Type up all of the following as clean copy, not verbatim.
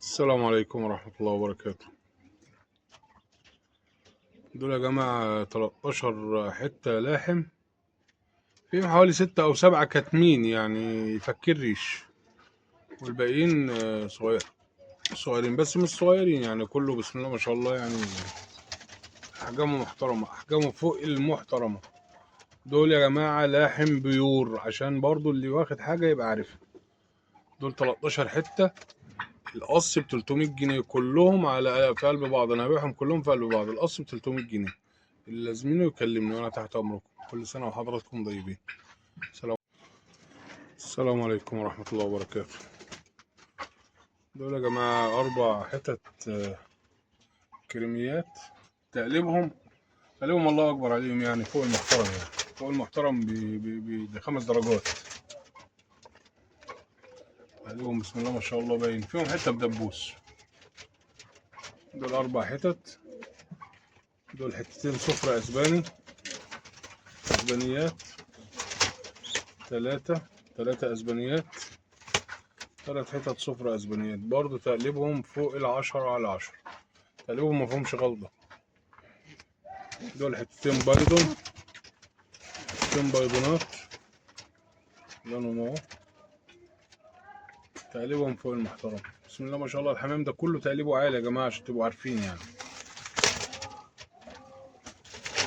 السلام عليكم ورحمة الله وبركاته. دول يا جماعة 13 حتة لاحم، فيهم حوالي 6 أو 7 كتمين يعني يفكر ريش، والباقيين صغيرين بس مش صغيرين، يعني كله بسم الله ما شاء الله، يعني أحجامه محترمة، أحجامه فوق المحترمة. دول يا جماعة لاحم بيور، عشان برضو اللي واخد حاجة يبقى عارفها. دول 13 حتة، القص ب 300 جنيه كلهم في قلب بعض. أنا هبيعهم كلهم في قلب بعض، القص ب 300 جنيه. اللي لازمينه يكلمني وانا تحت امركم. كل سنه وحضراتكم طيبين. السلام عليكم ورحمه الله وبركاته. دول يا جماعه 4 حتت كريميات. تقليبهم الله اكبر عليهم، يعني فوق المحترم، يعني فوق المحترم ب5 درجات. تقليبهم بسم الله ما شاء الله، باين فيهم حته بدبوس. دول 4 حتت. دول حتتين صفر اسبانيات. ثلاثة اسبانيات. 3 حتت صفر اسبانيات برضو، تقليبهم فوق 10/10. تقليبهم مفهومش غلطة. دول حتتين بيضونات لونهم اهو، تقليبهم فوق المحترم. بسم الله ما شاء الله، الحمام ده كله تقليبه عالي يا جماعة عشان تبقوا عارفين يعني.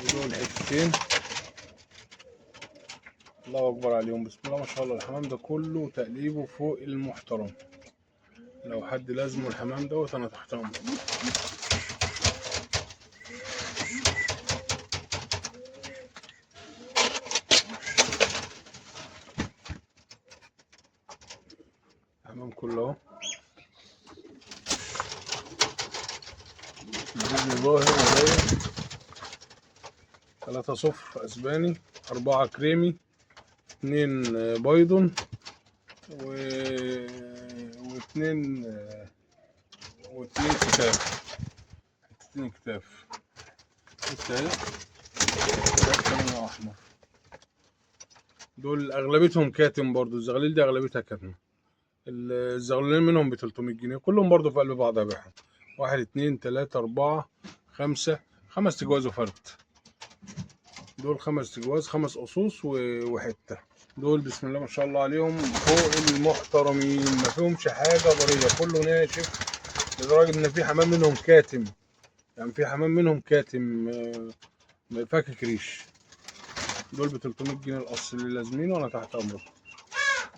ودول حتتين الله أكبر عليهم، بسم الله ما شاء الله، الحمام ده كله تقليبه فوق المحترم. لو حد لازمه الحمام دوت أنا تحت أمره. الحمام كله اهو، الجبن ظاهر وباين. 3 صفر اسباني، 4 كريمي، 2 بيضن، واثنين كتاف. حتتين كتاف. بص اهي، كتاف كمان احمر. دول اغلبيتهم كاتم برضو، الزغاليل دي اغلبيتها كاتم. الزغلولين منهم ب 300 جنيه، كلهم برضو في قلب بعض ابيعهم. 1 2 3 4 5، 5 تجواز وفرد. دول 5 تجواز، 5 قصوص وحته. دول بسم الله ما شاء الله عليهم فوق المحترمين، ما فيهمش حاجه ضريه، كله ناشف، لدرجه ان في حمام منهم كاتم. يعني في حمام منهم كاتم فاكك ريش. دول ب 300 جنيه القص، اللي لازمينه وانا تحت امركم.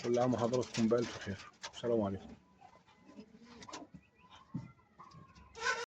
كل عام وحضراتكم بألف خير. السلام عليكم.